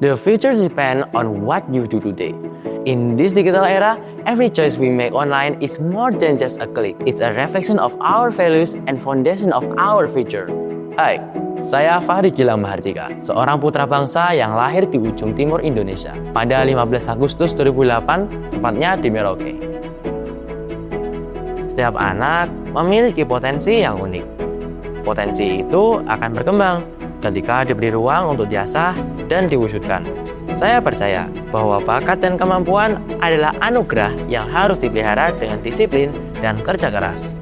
The future depends on what you do today. In this digital era, every choice we make online is more than just a click. It's a reflection of our values and foundation of our future. Hai, saya Fahri Gilang Mahardika, seorang putra bangsa yang lahir di ujung timur Indonesia pada 15 Agustus 2008, tepatnya di Merauke. Setiap anak memiliki potensi yang unik. Potensi itu akan berkembang ketika diberi ruang untuk diasah dan diwujudkan. Saya percaya bahwa bakat dan kemampuan adalah anugerah yang harus dipelihara dengan disiplin dan kerja keras.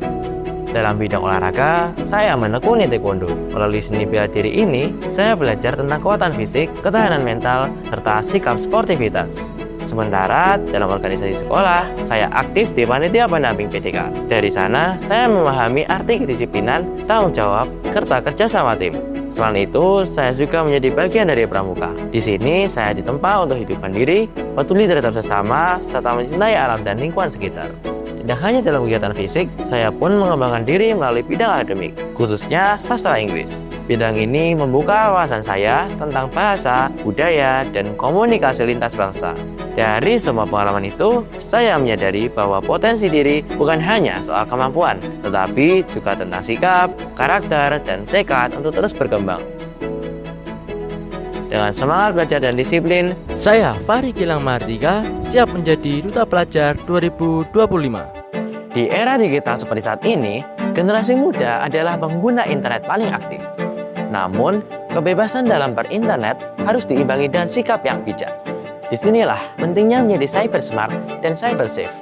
Dalam bidang olahraga, saya menekuni taekwondo. Melalui seni bela diri ini, saya belajar tentang kekuatan fisik, ketahanan mental, serta sikap sportivitas. Sementara dalam organisasi sekolah, saya aktif di panitia pendamping PDK. Dari sana, saya memahami arti kedisiplinan, tanggung jawab, serta kerja sama tim. Selain itu, saya juga menjadi bagian dari pramuka. Di sini, saya ditempa untuk hidup mandiri, peduli terhadap sesama, serta mencintai alam dan lingkungan sekitar. Tidak hanya dalam kegiatan fisik, saya pun mengembangkan diri melalui bidang akademik, khususnya sastra Inggris. Bidang ini membuka wawasan saya tentang bahasa, budaya, dan komunikasi lintas bangsa. Dari semua pengalaman itu, saya menyadari bahwa potensi diri bukan hanya soal kemampuan, tetapi juga tentang sikap, karakter, dan tekad untuk terus berkembang. Dengan semangat belajar dan disiplin, Saya Fahri Gilang Mahardika siap menjadi Duta Pelajar 2025. di era digital seperti saat ini, generasi muda adalah pengguna internet paling aktif. Namun, kebebasan dalam berinternet harus diimbangi dengan sikap yang bijak. Disinilah pentingnya menjadi cyber smart dan cyber safe.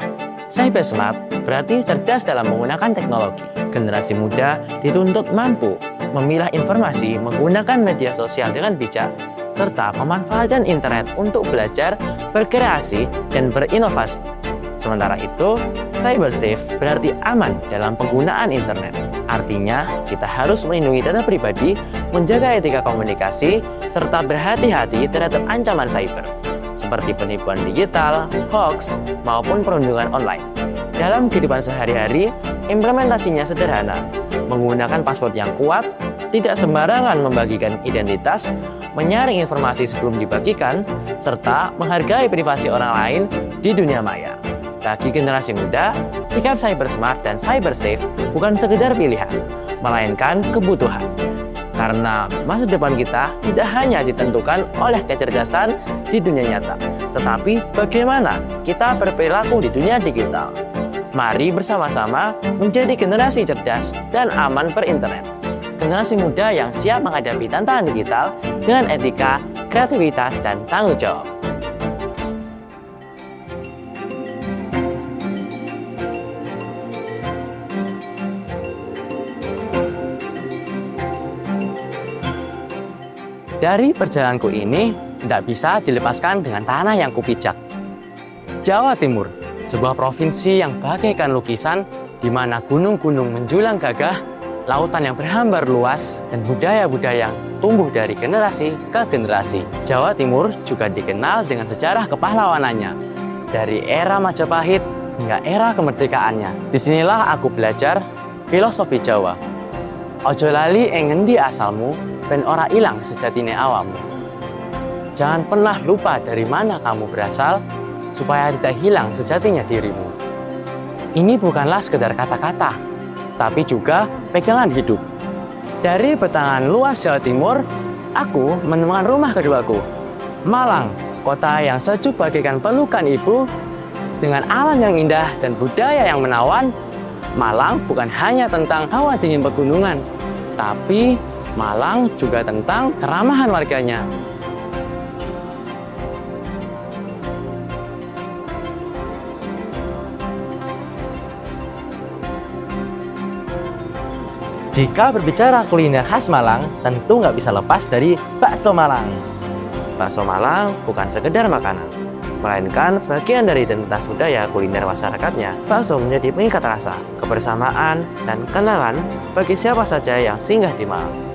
Cyber smart berarti cerdas dalam menggunakan teknologi. Generasi muda dituntut mampu memilah informasi, menggunakan media sosial dengan bijak, serta memanfaatkan internet untuk belajar, berkreasi, dan berinovasi. Sementara itu, cyber safe berarti aman dalam penggunaan internet. Artinya, kita harus melindungi data pribadi, menjaga etika komunikasi, serta berhati-hati terhadap ancaman cyber, seperti penipuan digital, hoax, maupun perundungan online. Dalam kehidupan sehari-hari, implementasinya sederhana, menggunakan password yang kuat, tidak sembarangan membagikan identitas, menyaring informasi sebelum dibagikan, serta menghargai privasi orang lain di dunia maya. Bagi generasi muda, sikap cyber smart dan cyber safe bukan sekedar pilihan, melainkan kebutuhan. Karena masa depan kita tidak hanya ditentukan oleh kecerdasan di dunia nyata, tetapi bagaimana kita berperilaku di dunia digital. Mari bersama-sama menjadi generasi cerdas dan aman berinternet. Generasi muda yang siap menghadapi tantangan digital dengan etika, kreativitas, dan tanggung jawab. Dari perjalananku ini, tidak bisa dilepaskan dengan tanah yang kupijak. Jawa Timur, sebuah provinsi yang bagaikan lukisan di mana gunung-gunung menjulang gagah, lautan yang berhambar luas, dan budaya-budaya yang tumbuh dari generasi ke generasi. Jawa Timur juga dikenal dengan sejarah kepahlawanannya, dari era Majapahit hingga era kemerdekaannya. Disinilah aku belajar filosofi Jawa. Ojo lali ing ngendi asalmu, ben ora ilang sejatine awakmu. Jangan pernah lupa dari mana kamu berasal, supaya tidak hilang sejatinya dirimu. Ini bukanlah sekedar kata-kata, tapi juga pegangan hidup. Dari petangan luas Jawa Timur, aku menemukan rumah keduaku, Malang, kota yang sejuk bagaikan pelukan ibu, dengan alam yang indah dan budaya yang menawan. Malang bukan hanya tentang hawa dingin pegunungan, tapi Malang juga tentang keramahan warganya. Jika berbicara kuliner khas Malang, tentu nggak bisa lepas dari bakso Malang. Bakso Malang bukan sekedar makanan, melainkan bagian dari identitas budaya kuliner masyarakatnya. Bakso menjadi pengikat rasa, kebersamaan, dan kenalan bagi siapa saja yang singgah di Malang.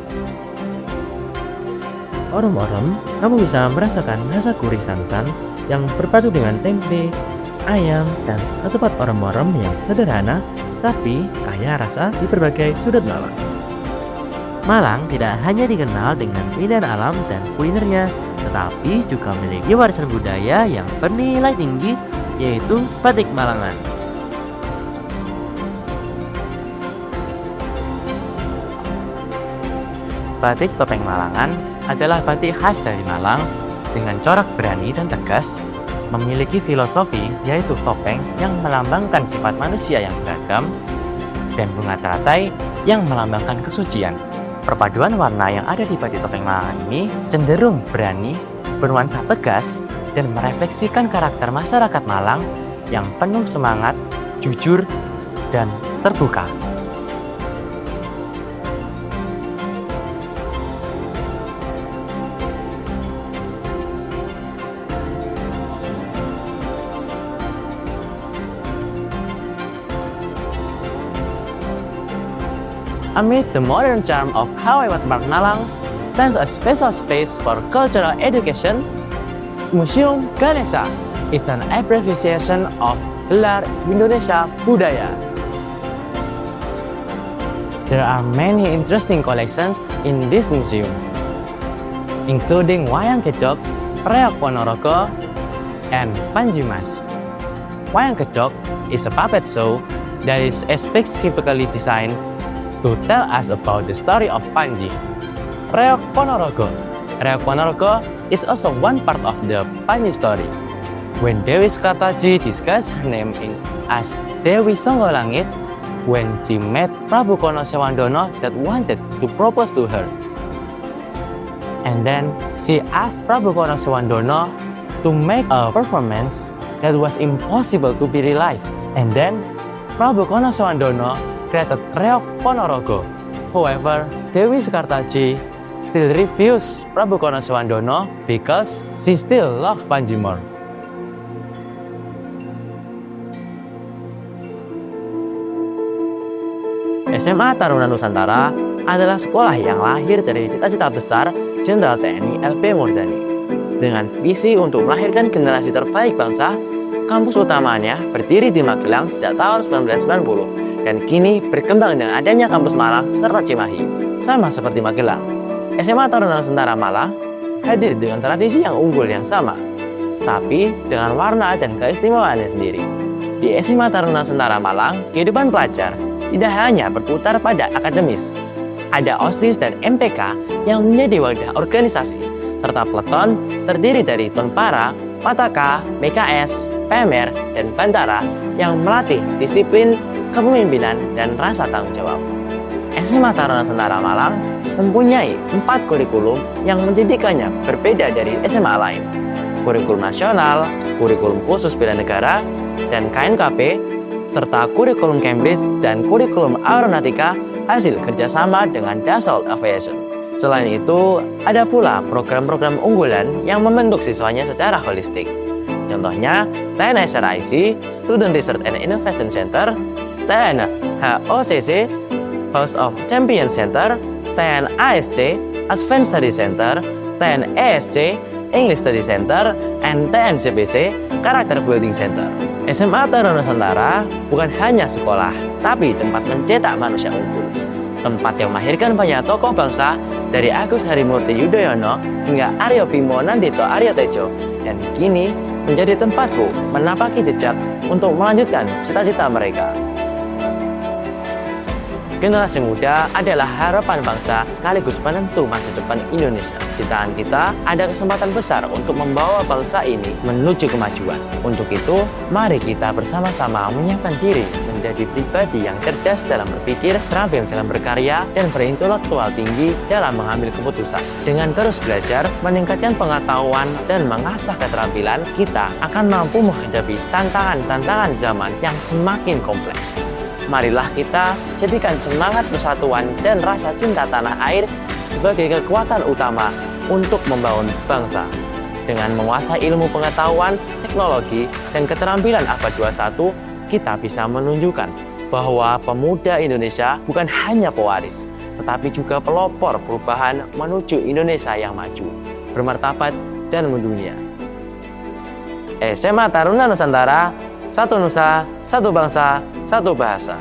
Orem-orem, kamu bisa merasakan rasa gurih santan yang berpadu dengan tempe, ayam, dan ketupat orem-orem yang sederhana tapi kaya rasa di berbagai sudut Malang. Malang tidak hanya dikenal dengan keindahan alam dan kulinernya, tetapi juga memiliki warisan budaya yang bernilai tinggi, yaitu batik Malangan. Batik topeng Malangan adalah batik khas dari Malang dengan corak berani dan tegas, memiliki filosofi yaitu topeng yang melambangkan sifat manusia yang beragam, dan bunga teratai yang melambangkan kesucian. Perpaduan warna yang ada di batik topeng Malangan ini cenderung berani, bernuansa tegas, dan merefleksikan karakter masyarakat Malang yang penuh semangat, jujur, dan terbuka. Amid the modern charm of Hawaii Waterpark Malang stands a special space for cultural education, Museum Ganesha. It's an abbreviation of Gelar Indonesia Budaya. There are many interesting collections in this museum, including Wayang Gedog, Reok Ponorogo, and Panji Mas. Wayang Gedog is a puppet show that is specifically designed to tell us about the story of Panji. Reok Ponorogo. Reok Ponorogo is also one part of the Panji story. When Dewi Sekartaji disguised her name as Dewi Songgolangit, when she met Prabu Kono Sewandono that wanted to propose to her. And then she asked Prabu Kono Sewandono to make a performance that was impossible to be realized. And then Prabu Kono Sewandono created Reok Ponorogo. However, Dewi Sekartaji still refused Prabu Kono Sewandono because she still loved Panji more. SMA Taruna Nusantara adalah sekolah yang lahir dari cita-cita besar Jenderal TNI LP Murdani. Dengan visi untuk melahirkan generasi terbaik bangsa, kampus utamanya berdiri di Magelang sejak tahun 1990 dan kini berkembang dengan adanya kampus Malang serta Cimahi. Sama seperti Magelang, SMA Taruna Nusantara Malang hadir dengan tradisi yang unggul yang sama, tapi dengan warna dan keistimewaannya sendiri. Di SMA Taruna Nusantara Malang, kehidupan pelajar tidak hanya berputar pada akademis. Ada OSIS dan MPK yang menjadi wadah organisasi, serta peleton terdiri dari Tonpara, Pataka, BKS, PMR, dan Bantara yang melatih disiplin, kepemimpinan, dan rasa tanggung jawab. SMA Taruna Nusantara Malang mempunyai 4 kurikulum yang menjadikannya berbeda dari SMA lain. Kurikulum nasional, kurikulum khusus bela negara, dan KNKP, serta kurikulum Cambridge dan kurikulum aeronautika hasil kerjasama dengan Dassault Aviation. Selain itu, ada pula program-program unggulan yang membentuk siswanya secara holistik. Contohnya, TNSRIC, Student Research and Innovation Center, TNHOCC, House of Champions Center, TNASC, Advanced Study Center, TNESC, English Study Center, and TNCBC, Character Building Center. SMA Taruna Nusantara bukan hanya sekolah, tapi tempat mencetak manusia unggul. Tempat yang melahirkan banyak tokoh bangsa dari Agus Harimurti Yudhoyono hingga Aryo Bimo Nandito Aryo Tejo, dan kini menjadi tempatku menapaki jejak untuk melanjutkan cita-cita mereka. Generasi muda adalah harapan bangsa sekaligus penentu masa depan Indonesia. Di tangan kita ada kesempatan besar untuk membawa bangsa ini menuju kemajuan. Untuk itu, mari kita bersama-sama menyiapkan diri menjadi pribadi yang cerdas dalam berpikir, terampil dalam berkarya, dan berintelektual tinggi dalam mengambil keputusan. Dengan terus belajar, meningkatkan pengetahuan, dan mengasah keterampilan, kita akan mampu menghadapi tantangan-tantangan zaman yang semakin kompleks. Marilah kita jadikan semangat persatuan dan rasa cinta tanah air sebagai kekuatan utama untuk membangun bangsa. Dengan menguasai ilmu pengetahuan, teknologi, dan keterampilan abad 21, kita bisa menunjukkan bahwa pemuda Indonesia bukan hanya pewaris, tetapi juga pelopor perubahan menuju Indonesia yang maju, bermartabat, dan mendunia. SMA Taruna Nusantara, satu nusa, satu bangsa, satu bahasa.